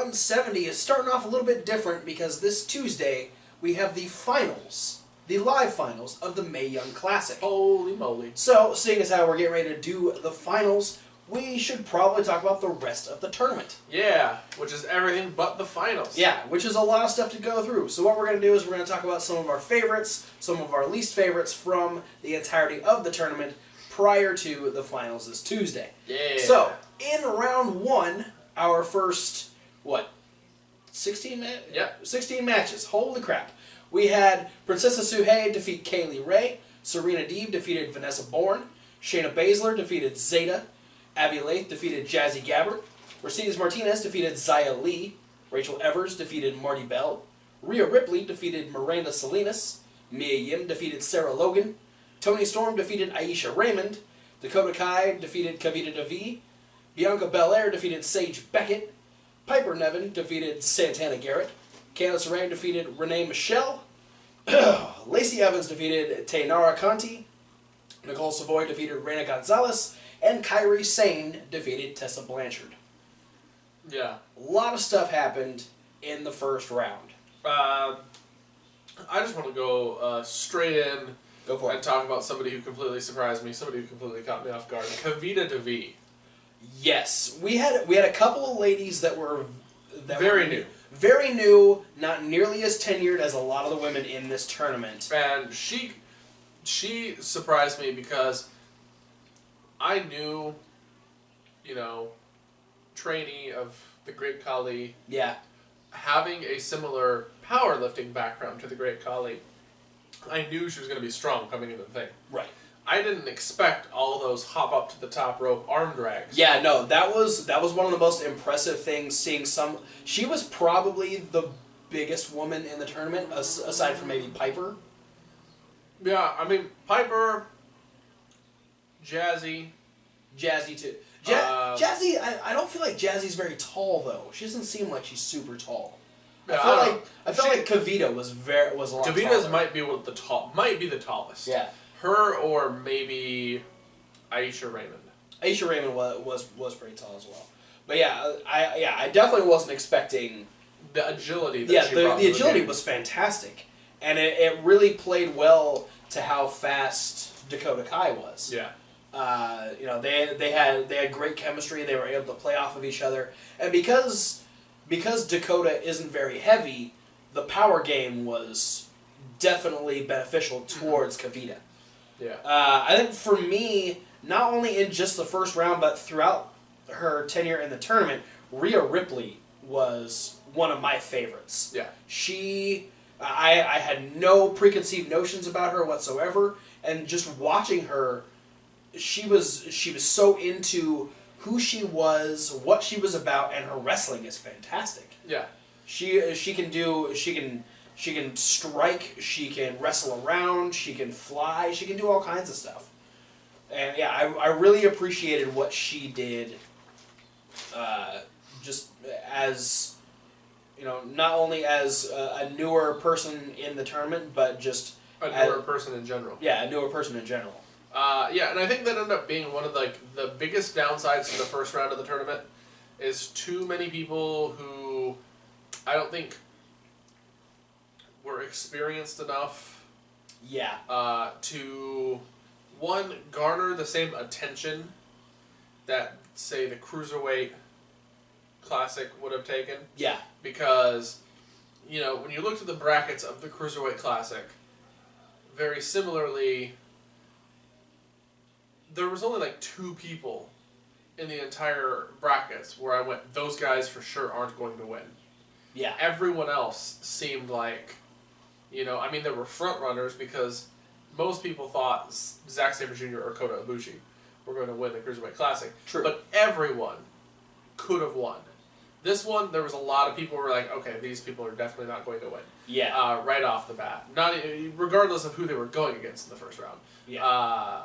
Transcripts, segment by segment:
170 is starting off a little bit different because this Tuesday we have the finals, the live finals of the Mae Young Classic. Holy moly. So, seeing as how we're getting ready to do the finals, we should probably talk about the rest of the tournament. Yeah, which is everything but the finals. Yeah, which is a lot of stuff to go through. So what we're going to do is we're going to talk about some of our favorites, some of our least favorites from the entirety of the tournament prior to the finals this Tuesday. Yeah. So, in round one, our first, 16 matches. Holy crap. We had Princessa Suhei defeat Kaylee Ray, Serena Deeb defeated Vanessa Bourne, Shayna Baszler defeated Zeta, Abby Lath defeated Jazzy Gabbert, Mercedes Martinez defeated Xia Li, Rachel Evers defeated Marty Bell, Rhea Ripley defeated Miranda Salinas, Mia Yim defeated Sarah Logan, Toni Storm defeated Aisha Raymond, Dakota Kai defeated Kavita Devi, Bianca Belair defeated Sage Beckett, Piper Nevin defeated Santana Garrett, Candice LeRae defeated Renee Michelle, Lacey Evans defeated Taynara Conti, Nicole Savoy defeated Reina Gonzalez, and Kairi Sane defeated Tessa Blanchard. Yeah. A lot of stuff happened in the first round. I just want to go straight in Go for it. and talk about somebody who completely surprised me, somebody who completely caught me off guard. Kavita Devi. Yes, we had a couple of ladies that were Very new. Very new, not nearly as tenured as a lot of the women in this tournament. And she surprised me because I knew, trainee of the Great Khali, Yeah. having a similar powerlifting background to the Great Khali, I knew she was going to be strong coming into the thing. Right. I didn't expect all those hop up to the top rope arm drags. Yeah, no, that was one of the most impressive things, seeing some... She was probably the biggest woman in the tournament, aside from maybe Piper. Yeah, I mean, Piper, Jazzy too. Jazzy, I don't feel like Jazzy's very tall, though. She doesn't seem like she's super tall. Yeah, I feel like Kavita was a lot Kavita's taller. might be the tallest. Yeah. Her or maybe Aisha Raymond. Aisha Raymond was pretty tall as well. But yeah, I definitely wasn't expecting the agility that she brought the to the agility game. was fantastic. And it really played well to how fast Dakota Kai was. Yeah. They had great chemistry. They were able to play off of each other, and because Dakota isn't very heavy, the power game was definitely beneficial towards Kavita. Yeah. I think for me, not only in just the first round, but throughout her tenure in the tournament, Rhea Ripley was one of my favorites. Yeah. I had no preconceived notions about her whatsoever, and just watching her, she was so into who she was, what she was about, and her wrestling is fantastic. Yeah. She can strike, she can wrestle around, she can fly, she can do all kinds of stuff. And yeah, I really appreciated what she did, just as, not only as a newer person in the tournament, but just... A newer person in general. Yeah, a newer person in general. Yeah, and I think that ended up being one of the biggest downsides to the first round of the tournament is too many people who I don't think were experienced enough. Yeah. To one, garner the same attention that, say, the Cruiserweight Classic would have taken. Yeah. Because, when you looked at the brackets of the Cruiserweight Classic, very similarly, there was only like 2 people in the entire brackets where I went, those guys for sure aren't going to win. Yeah. Everyone else seemed like, there were front runners because most people thought Zack Sabre Jr. or Kota Ibushi were going to win the Cruiserweight Classic. True. But everyone could have won. This one, there was a lot of people who were like, okay, these people are definitely not going to win. Yeah. Right off the bat. Regardless of who they were going against in the first round. Yeah.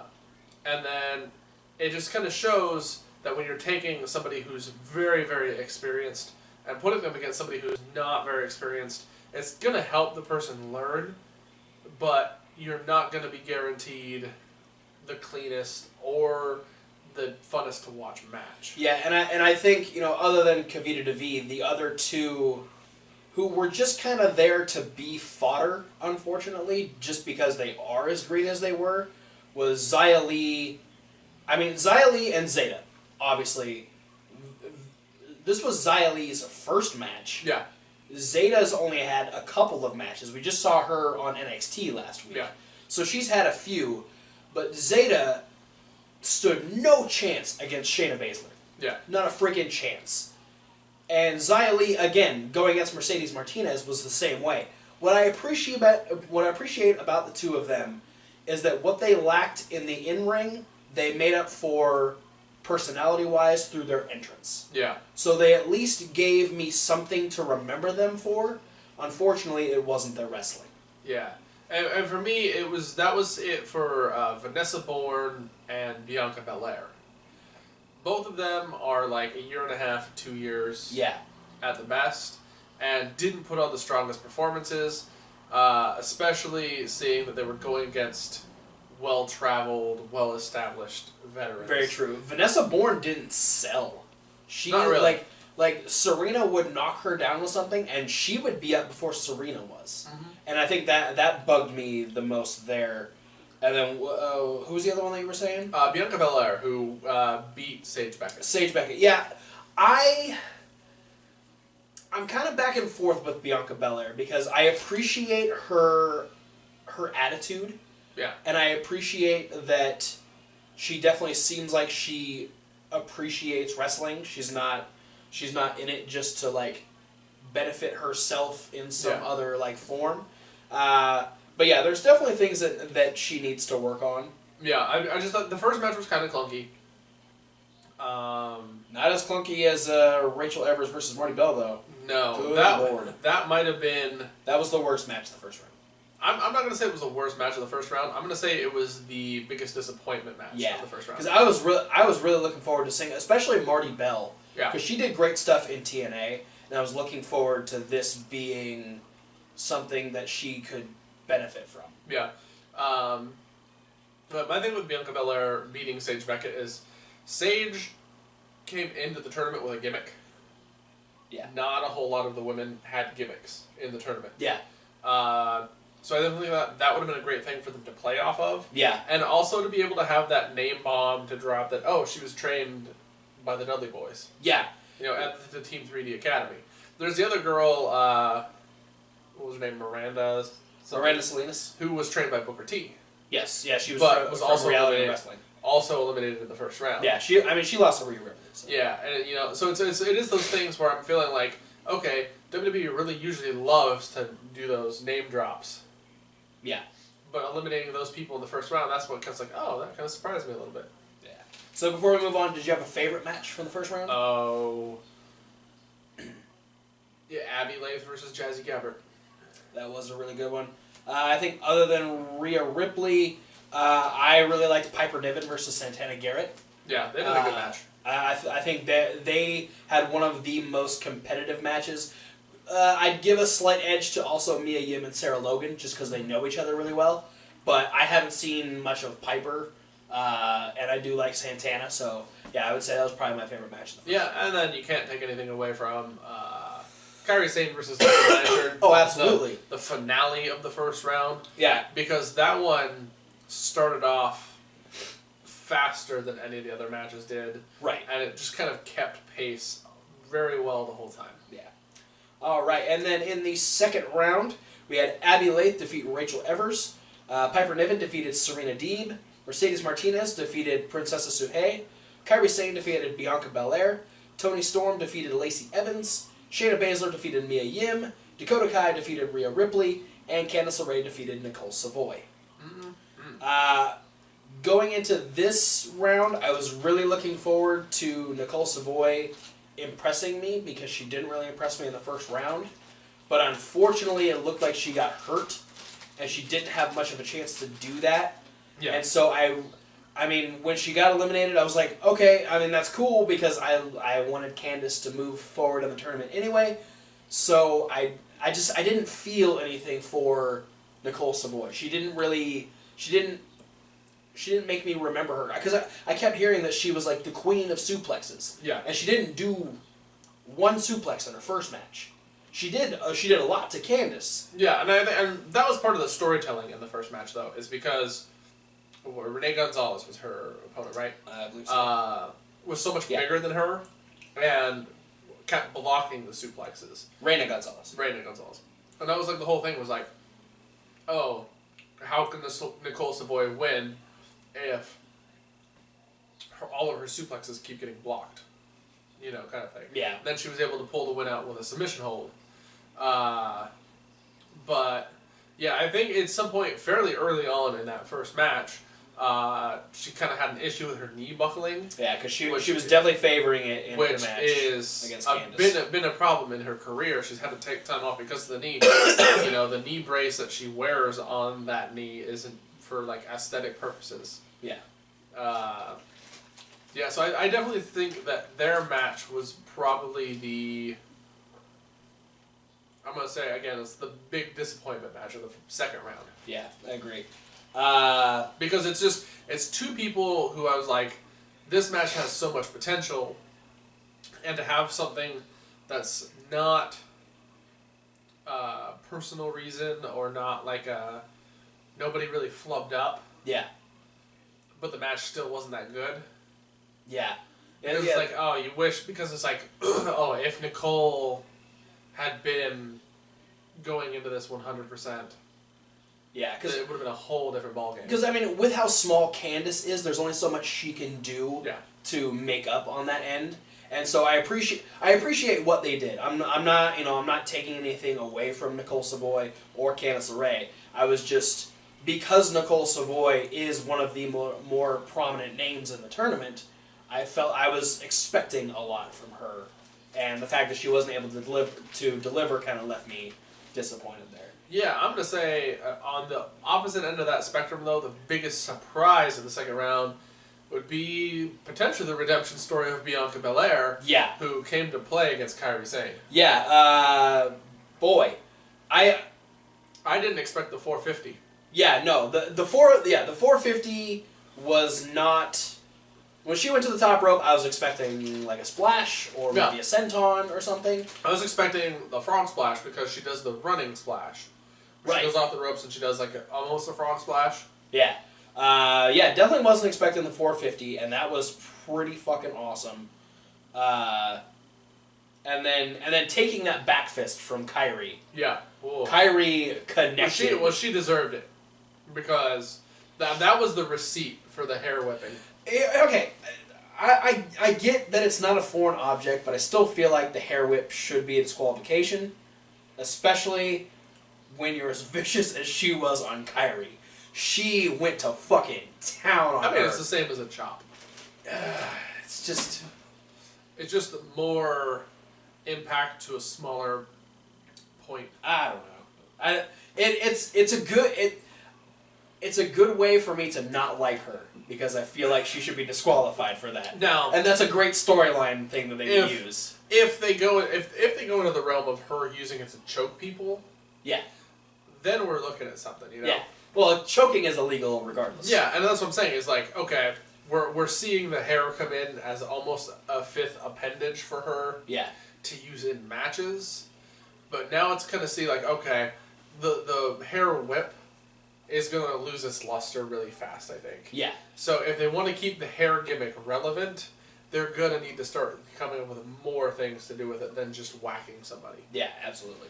And then it just kind of shows that when you're taking somebody who's very, very experienced and putting them against somebody who's not very experienced, it's going to help the person learn, but you're not going to be guaranteed the cleanest or the funnest to watch match. Yeah, and I think, other than Kavita Devi, the other two who were just kind of there to be fodder, unfortunately, just because they are as green as they were, was Xia Li. I mean, Xia Li and Zeta, obviously. This was Xia Li's first match. Yeah. Zeta's only had a couple of matches. We just saw her on NXT last week. Yeah. So she's had a few, but Zeta stood no chance against Shayna Baszler. Yeah. Not a freaking chance. And Xia Li, again, going against Mercedes Martinez was the same way. What I appreciate about the two of them is that what they lacked in the in-ring, they made up for personality-wise through their entrance. Yeah. So they at least gave me something to remember them for. Unfortunately, it wasn't their wrestling. Yeah. And for me, that was it for Vanessa Bourne and Bianca Belair. Both of them are like a year and a half, 2 years at the best, and didn't put on the strongest performances, especially seeing that they were going against well-traveled, well-established veterans. Very true. Vanessa Bourne didn't sell. She Not really. Like Serena would knock her down with something, and she would be up before Serena was. Mm-hmm. And I think that bugged me the most there. And then, who was the other one that you were saying? Bianca Belair, who beat Sage Beckett. Sage Beckett, yeah. I'm kind of back and forth with Bianca Belair because I appreciate her attitude. Yeah. And I appreciate that she definitely seems like she appreciates wrestling. She's not in it just to like benefit herself in some other like form. But yeah, there's definitely things that she needs to work on. Yeah, I just thought the first match was kind of clunky. Not as clunky as Rachel Evers versus Marty Bell, though. No, Good that might have been... That was the worst match of the first round. I'm not going to say it was the worst match of the first round. I'm going to say it was the biggest disappointment match of the first round. Because I was really looking forward to seeing, especially Marty Bell. Yeah. Because she did great stuff in TNA, and I was looking forward to this being something that she could benefit from. Yeah. But my thing with Bianca Belair beating Sage Beckett is Sage came into the tournament with a gimmick. Yeah. Not a whole lot of the women had gimmicks in the tournament. Yeah. So I definitely think that would have been a great thing for them to play off of. Yeah. And also to be able to have that name bomb to drop that, she was trained by the Dudley Boys. Yeah. At the Team 3D Academy. There's the other girl, what was her name, Miranda Salinas? Who was trained by Booker T. Yes, yeah, she was, was also reality wrestling. Also eliminated in the first round. Yeah, she lost to Rhea Ripley. So. Yeah, and so it is those things where I'm feeling like, okay, WWE really usually loves to do those name drops. Yeah. But eliminating those people in the first round, that's what kind of like, that kind of surprised me a little bit. Yeah. So before we move on, did you have a favorite match from the first round? Oh. Yeah, Abby Lath versus Jazzy Gabbert. That was a really good one. I think other than Rhea Ripley, I really liked Piper Niven versus Santana Garrett. Yeah, they did a good match. I think that they had one of the most competitive matches. I'd give a slight edge to also Mia Yim and Sarah Logan, just because they know each other really well. But I haven't seen much of Piper, and I do like Santana, so yeah, I would say that was probably my favorite match. Yeah, and then you can't take anything away from Kairi Sane versus Lisa Blanchard. Oh, absolutely. The finale of the first round. Yeah. Because that one started off faster than any of the other matches did. Right. And it just kind of kept pace very well the whole time. Yeah. All right, and then in the second round, we had Abby Lath defeat Rachel Evers. Piper Niven defeated Serena Deeb. Mercedes Martinez defeated Princessa Suhei. Kairi Sane defeated Bianca Belair. Toni Storm defeated Lacey Evans. Shayna Baszler defeated Mia Yim. Dakota Kai defeated Rhea Ripley. And Candice LeRae defeated Nicole Savoy. Mm-hmm. Going into this round, I was really looking forward to Nicole Savoy impressing me because she didn't really impress me in the first round. But unfortunately, it looked like she got hurt, and she didn't have much of a chance to do that. Yeah. And so I mean, when she got eliminated, I was like, okay, I mean, that's cool because I wanted Candice to move forward in the tournament anyway. So I didn't feel anything for Nicole Savoy. She make me remember her because I kept hearing that she was like the queen of suplexes. Yeah. And she didn't do one suplex in her first match. She did a lot to Candice. Yeah, and that was part of the storytelling in the first match though, is because Renee Gonzalez was her opponent, right? I believe so. Was so much bigger than her, and kept blocking the suplexes. Reina Gonzalez. And that was like the whole thing was like, oh, how can Nicole Savoy win if all of her suplexes keep getting blocked? You know, kind of thing. Yeah. Then she was able to pull the win out with a submission hold. But yeah, I think at some point fairly early on in that first match, she kind of had an issue with her knee buckling. Yeah, because she was definitely favoring it in the match against Candice. Been a problem in her career. She's had to take time off because of the knee. You know, the knee brace that she wears on that knee isn't for like aesthetic purposes. Yeah. Yeah, so I definitely think that their match was probably I'm going to say, again, it's the big disappointment match of the second round. Yeah, I agree. Because it's two people who I was like, this match has so much potential, and to have something that's not personal reason or not like nobody really flubbed up. Yeah. But the match still wasn't that good. Yeah. It was like, oh, you wish, because it's like, oh, if Nicole had been going into this 100%, yeah, because it would have been a whole different ballgame. Because I mean, with how small Candice is, there's only so much she can do to make up on that end, and so I appreciate what they did. I'm not taking anything away from Nicole Savoy or Candice LeRae. I was just, because Nicole Savoy is one of the more prominent names in the tournament, I felt I was expecting a lot from her, and the fact that she wasn't able to deliver kind of left me disappointed there. Yeah, I'm going to say on the opposite end of that spectrum, though, the biggest surprise in the second round would be potentially the redemption story of Bianca Belair, who came to play against Kairi Sane. Yeah, boy, I didn't expect the 450. Yeah, no, the 450 was not. When she went to the top rope, I was expecting like a splash or maybe a senton or something. I was expecting the frog splash because she does the running splash. She goes off the ropes and she does like almost a frog splash. Yeah. Definitely wasn't expecting the 450, and that was pretty fucking awesome. And then taking that back fist from Kairi. Yeah. Whoa. Kairi connected. Well, she deserved it because that was the receipt for the hair whipping. Okay, I get that it's not a foreign object, but I still feel like the hair whip should be a disqualification, especially when you're as vicious as she was on Kairi. She went to fucking town on her. I mean, it's the same as a chop. It's just more impact to a smaller point. I don't know. It's a good way for me to not like her, because I feel like she should be disqualified for that. Now, and that's a great storyline thing that they can use. If they go into the realm of her using it to choke people, then we're looking at something, you know. Yeah. Well, choking is illegal regardless. Yeah, and that's what I'm saying. Is like, okay, we're seeing the hair come in as almost a fifth appendage for her. Yeah. To use in matches, but now it's kind of see like, okay, the hair whip is going to lose its luster really fast, I think. Yeah. So if they want to keep the hair gimmick relevant, they're going to need to start coming up with more things to do with it than just whacking somebody. Yeah, absolutely.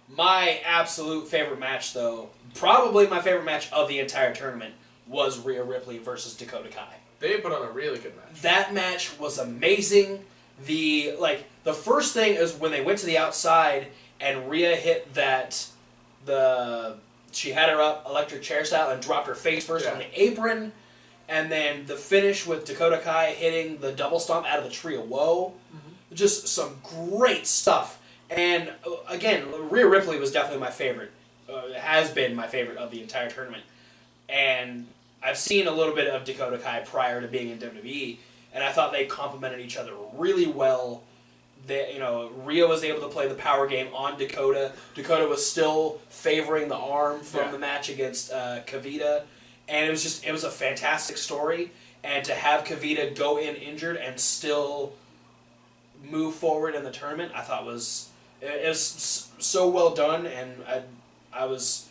My absolute favorite match, though, probably my favorite match of the entire tournament, was Rhea Ripley versus Dakota Kai. They put on a really good match. That match was amazing. The first thing is when they went to the outside and Rhea hit she had her up electric chair style and dropped her face first on the apron, and then the finish with Dakota Kai hitting the double stomp out of the Tree of Woe. Mm-hmm. Just some great stuff. And again, Rhea Ripley was definitely my favorite. Has been my favorite of the entire tournament. And I've seen a little bit of Dakota Kai prior to being in WWE, and I thought they complemented each other really well. Rhea was able to play the power game on Dakota. Dakota was still favoring the arm from the match against Kavita, and it was a fantastic story. And to have Kavita go in injured and still move forward in the tournament, I thought it was so well done, and I was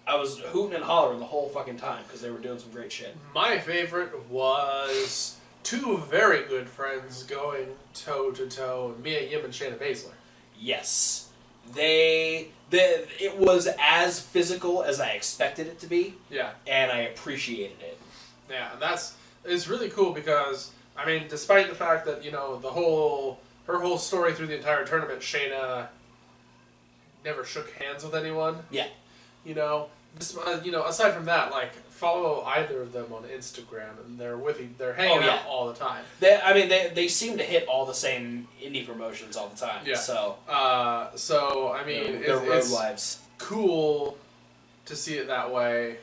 hooting and hollering the whole fucking time because they were doing some great shit. My favorite was two very good friends going toe to toe, Mia Yim and Shayna Baszler. Yes. It was as physical as I expected it to be. Yeah. And I appreciated it. Yeah, and it's really cool because, I mean, despite the fact that, you know, her whole story through the entire tournament, Shayna never shook hands with anyone. Yeah. You know, aside from that, like, follow either of them on Instagram, and they're hanging out all the time. They seem to hit all the same indie promotions all the time. Yeah. So I mean, their road it's lives. Cool to see it that way.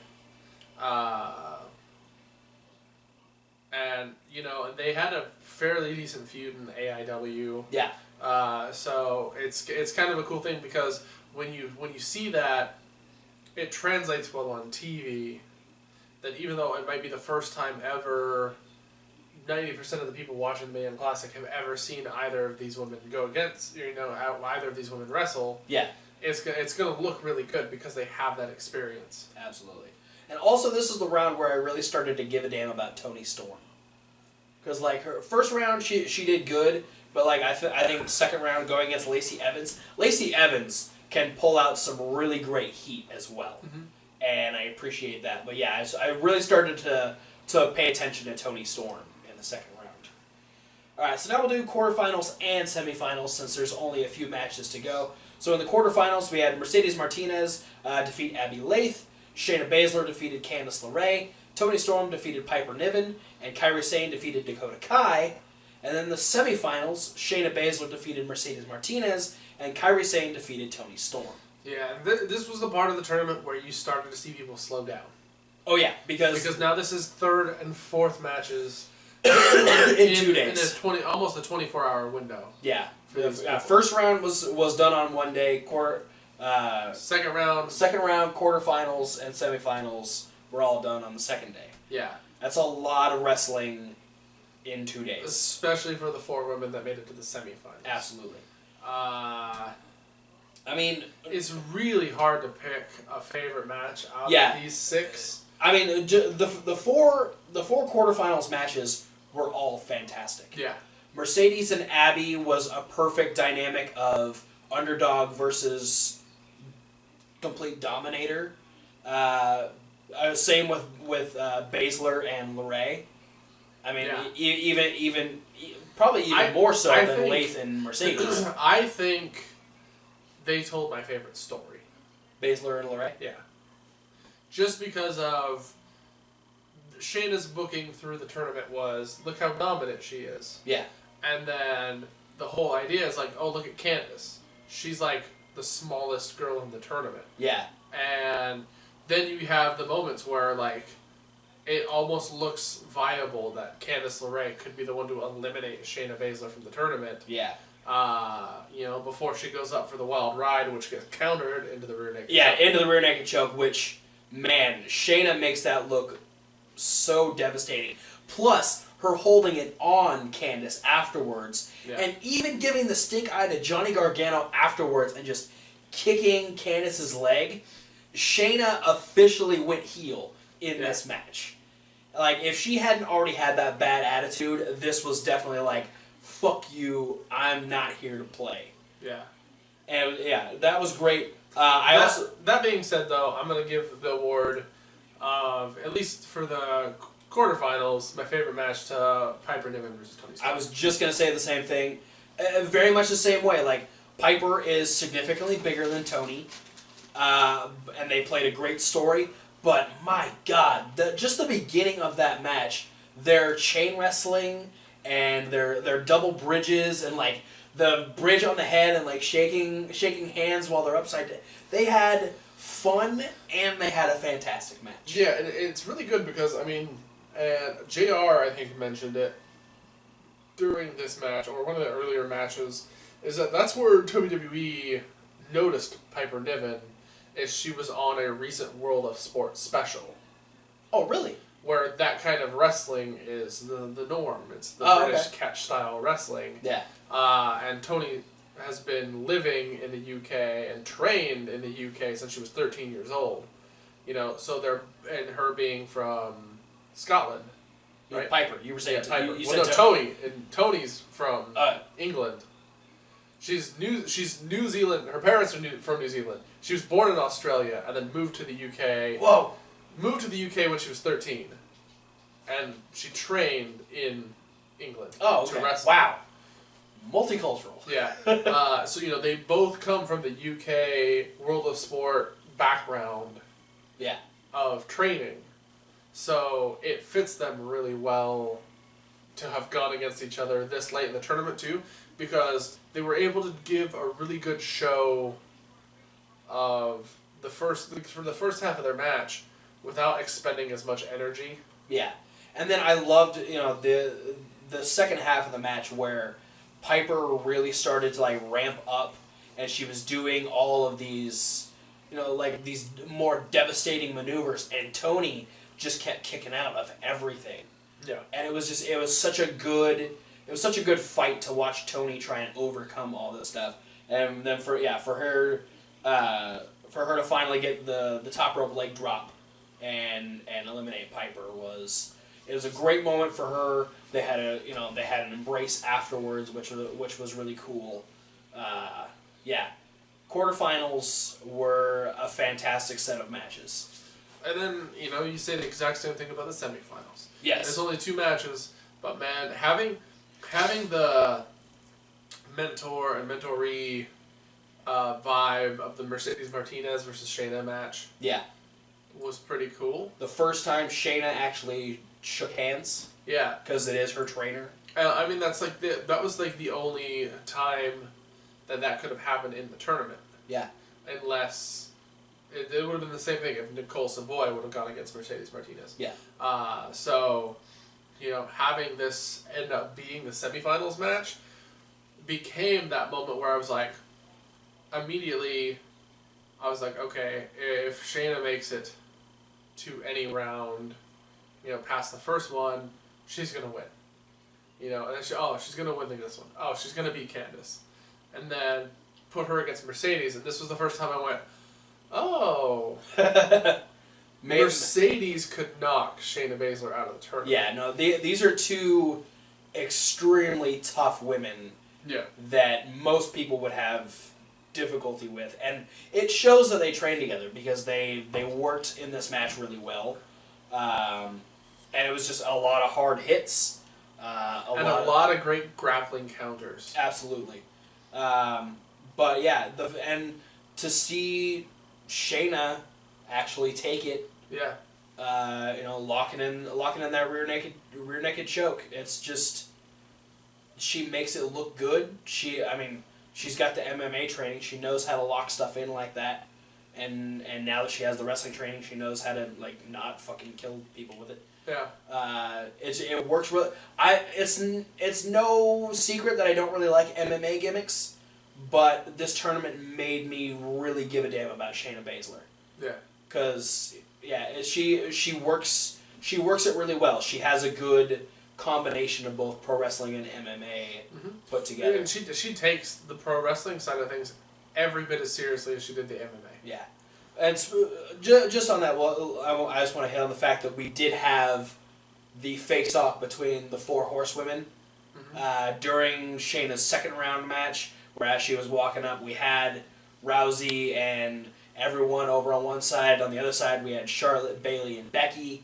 And you know, they had a fairly decent feud in the AIW. Yeah. So it's kind of a cool thing because when you see that, it translates well on TV. That even though it might be the first time ever, 90% of the people watching the Mayhem Classic have ever seen either of these women go against, either of these women wrestle. Yeah. It's going to look really good because they have that experience. Absolutely. And also, this is the round where I really started to give a damn about Toni Storm. Because, like, her first round, she did good, but, like, I think second round going against Lacey Evans can pull out some really great heat as well. Mm-hmm. And I appreciate that. But, yeah, I really started to pay attention to Toni Storm in the second round. All right, so now we'll do quarterfinals and semifinals since there's only a few matches to go. So in the quarterfinals, we had Mercedes Martinez defeat Abby Lath, Shayna Baszler defeated Candice LeRae, Toni Storm defeated Piper Niven, and Kairi Sane defeated Dakota Kai. And then the semifinals, Shayna Baszler defeated Mercedes Martinez, and Kairi Sane defeated Toni Storm. Yeah, this was the part of the tournament where you started to see people slow down. Oh yeah, because now this is third and fourth matches in 2 days, in almost a 24-hour window. Yeah, first round was done on one day. Second round, quarterfinals, and semifinals were all done on the second day. Yeah, that's a lot of wrestling in 2 days, especially for the four women that made it to the semifinals. Absolutely. I mean, it's really hard to pick a favorite match out of these six. I mean, the four quarterfinals matches were all fantastic. Yeah. Mercedes and Abby was a perfect dynamic of underdog versus complete dominator. Same with Baszler and LeRae. I mean, even more so than Lath and Mercedes. I think they told my favorite story. Baszler and LeRae? Yeah. Just because of Shayna's booking through the tournament was, look how dominant she is. Yeah. And then the whole idea is like, oh, look at Candice. She's like the smallest girl in the tournament. Yeah. And then you have the moments where like it almost looks viable that Candice LeRae could be the one to eliminate Shayna Baszler from the tournament. Yeah. Before she goes up for the wild ride, which gets countered into the rear naked choke. Yeah, into the rear naked choke, which, man, Shayna makes that look so devastating. Plus, her holding it on Candice afterwards, and even giving the stink eye to Johnny Gargano afterwards and just kicking Candice's leg. Shayna officially went heel in this match. Like, if she hadn't already had that bad attitude, this was definitely like, fuck you, I'm not here to play. Yeah. And, that was great. That being said, though, I'm going to give the award of, at least for the quarterfinals, my favorite match to Piper Niven versus Toni Storm. I was just going to say the same thing. Very much the same way. Like, Piper is significantly bigger than Toni, and they played a great story. But, my God, just the beginning of that match, their chain wrestling and their double bridges and, like, the bridge on the head and, like, shaking hands while they're upside down. They had fun, and they had a fantastic match. Yeah, and it's really good because, I mean, JR, I think, mentioned it during this match, or one of the earlier matches, is that's where WWE noticed Piper Niven, is she was on a recent World of Sport special. Oh, really? Where that kind of wrestling is the norm. It's the British catch style wrestling. Yeah. And Tony has been living in the UK and trained in the UK since she was 13 years old. You know, so and her being from Scotland, right? Piper, you were saying Piper. You well, said no, Tony. And Tony's from England. She's New Zealand. Her parents are from New Zealand. She was born in Australia and then moved to the UK. Whoa! Moved to the UK when she was 13, and she trained in England to wrestle. Wow. Multicultural. Yeah. So, you know, they both come from the UK World of Sport background of training. So it fits them really well to have gone against each other this late in the tournament, too, because they were able to give a really good show of for the first half of their match without expending as much energy. Yeah. And then I loved, you know, the second half of the match where Piper really started to like ramp up, and she was doing all of these, you know, like these more devastating maneuvers, and Tony just kept kicking out of everything. Yeah. And it was such a good fight to watch Tony try and overcome all this stuff. And then for her to finally get the top rope leg drop and eliminate Piper was a great moment for her. They had an embrace afterwards, which was really cool. Quarterfinals were a fantastic set of matches. And then, you know, you say the exact same thing about the semifinals. Yes. There's only 2 matches, but man, having the mentor and mentoree vibe of the Mercedes Martinez versus Shayna match. Yeah. Was pretty cool. The first time Shayna actually shook hands. Yeah. Because it is her trainer. I mean, that's like that was like the only time that could have happened in the tournament. Yeah. Unless it would have been the same thing if Nicole Savoy would have gone against Mercedes Martinez. Yeah. So, you know, having this end up being the semifinals match became that moment where I was like, immediately, I was like, okay, if Shayna makes it to any round, you know, past the first one, she's gonna win. You know, and then she's gonna win this one. Oh, she's gonna beat Candice, and then put her against Mercedes, and this was the first time I went, oh, Mercedes could knock Shayna Baszler out of the tournament. Yeah, no, these are 2 extremely tough women. Yeah. That most people would have difficulty with, and it shows that they trained together because they worked in this match really well, and it was just a lot of hard hits, a lot of great grappling counters. Absolutely, but yeah, and to see Shayna actually take it, you know, locking in that rear naked choke, it's just she makes it look good. She's got the MMA training. She knows how to lock stuff in like that. And now that she has the wrestling training, she knows how to like not fucking kill people with it. Yeah. It works really. It's no secret that I don't really like MMA gimmicks, but this tournament made me really give a damn about Shayna Baszler. Yeah. Cause she works it really well. She has a good combination of both pro wrestling and MMA put together. Yeah, and she takes the pro wrestling side of things every bit as seriously as she did the MMA. Yeah. And just on that, well, I just want to hit on the fact that we did have the face-off between the Four Horsewomen during Shayna's second round match, where as she was walking up, we had Rousey and everyone over on one side. On the other side, we had Charlotte, Bayley, and Becky.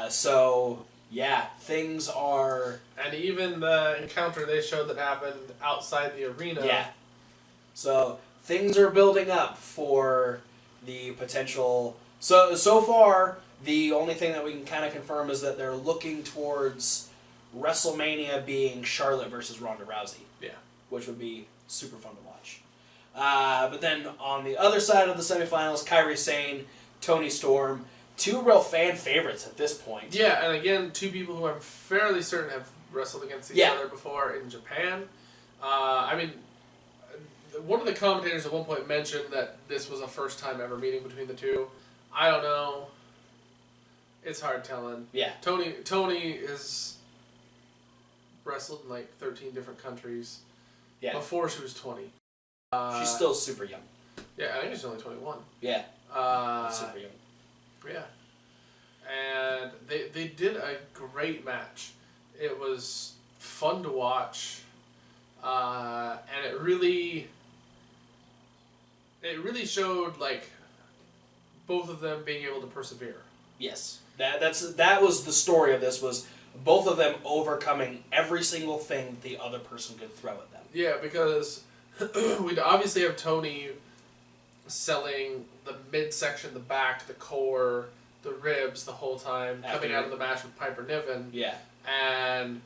So... yeah, things are... And even the encounter they showed that happened outside the arena. Yeah. So, things are building up for the potential... So far, the only thing that we can kind of confirm is that they're looking towards WrestleMania being Charlotte versus Ronda Rousey. Yeah. Which would be super fun to watch. But then, on the other side of the semifinals, Kairi Sane, Toni Storm... 2 real fan favorites at this point. Yeah, and again, 2 people who I'm fairly certain have wrestled against each other before in Japan. I mean, one of the commentators at one point mentioned that this was a first time ever meeting between the 2. I don't know. It's hard telling. Yeah. Tony is wrestled in like 13 different countries. Yeah. Before she was 20. She's still super young. Yeah, I think she's only 21. Yeah. Super young. Yeah. And they did a great match. It was fun to watch. And it really showed like both of them being able to persevere. Yes. That was the story of this, was both of them overcoming every single thing the other person could throw at them. Yeah, because we'd obviously have Tony selling the midsection, the back, the core, the ribs the whole time, coming out of the match with Piper Niven. Yeah. And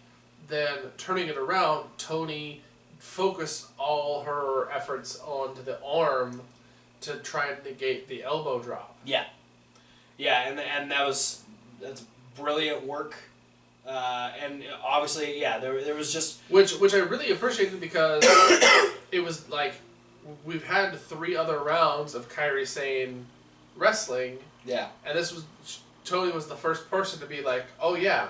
then turning it around, Tony focused all her efforts onto the arm to try and negate the elbow drop. Yeah. Yeah, and that's brilliant work. And obviously, yeah, there was just... Which I really appreciated, because it was like, we've had 3 other rounds of Kairi Sane wrestling. Yeah. And Tony was the first person to be like, oh yeah,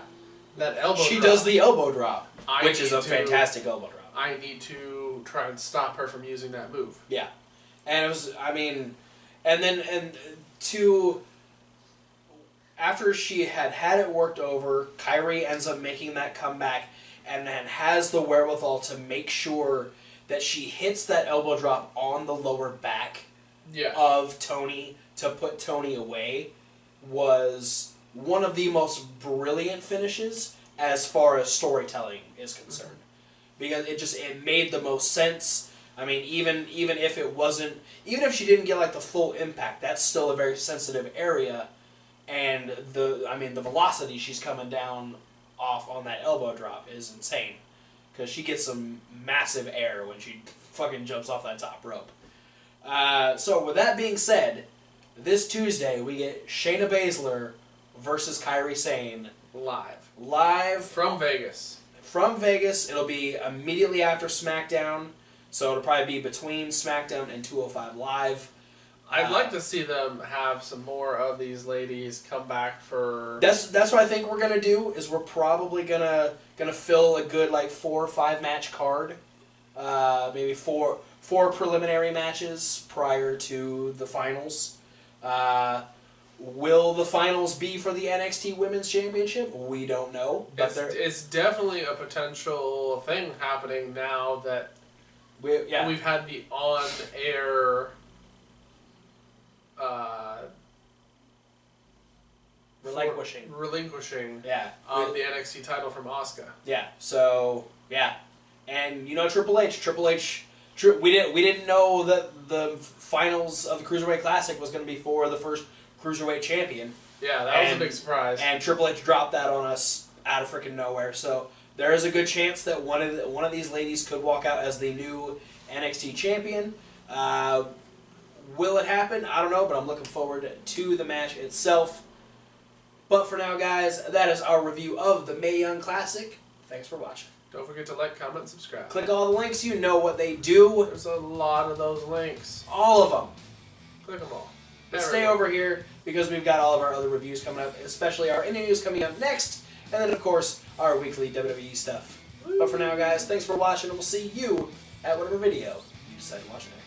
that elbow drop. She does the elbow drop, which is a fantastic elbow drop. I need to try and stop her from using that move. Yeah. And it was, I mean, after she had it worked over, Kairi ends up making that comeback and then has the wherewithal to make sure that she hits that elbow drop on the lower back of Tony to put Tony away, was one of the most brilliant finishes as far as storytelling is concerned. Because it made the most sense. I mean, even if she didn't get like the full impact, that's still a very sensitive area. And the velocity she's coming down off on that elbow drop is insane, because she gets some massive air when she fucking jumps off that top rope. So with that being said, this Tuesday we get Shayna Baszler versus Kairi Sane live from Vegas. From Vegas, it'll be immediately after SmackDown, so it'll probably be between SmackDown and 205 Live. I'd like to see them have some more of these ladies come back for... That's what I think we're gonna do. Is we're probably gonna fill a good like 4 or 5 match card, maybe four preliminary matches prior to the finals. Will the finals be for the NXT Women's Championship? We don't know, but it's definitely a potential thing happening now that we've had the on-air. Relinquishing the NXT title from Asuka. Yeah. So and Triple H. We didn't know that the finals of the Cruiserweight Classic was going to be for the first Cruiserweight champion. Yeah, that was a big surprise. And Triple H dropped that on us out of freaking nowhere. So there is a good chance that one of these ladies could walk out as the new NXT champion. Will it happen? I don't know, but I'm looking forward to the match itself. But for now, guys, that is our review of the Mae Young Classic. Thanks for watching. Don't forget to like, comment, and subscribe. Click all the links. You know what they do. There's a lot of those links. All of them. Click them all. But stay over here, because we've got all of our other reviews coming up, especially our indie news coming up next, and then, of course, our weekly WWE stuff. Woo. But for now, guys, thanks for watching, and we'll see you at whatever video you decide to watch next.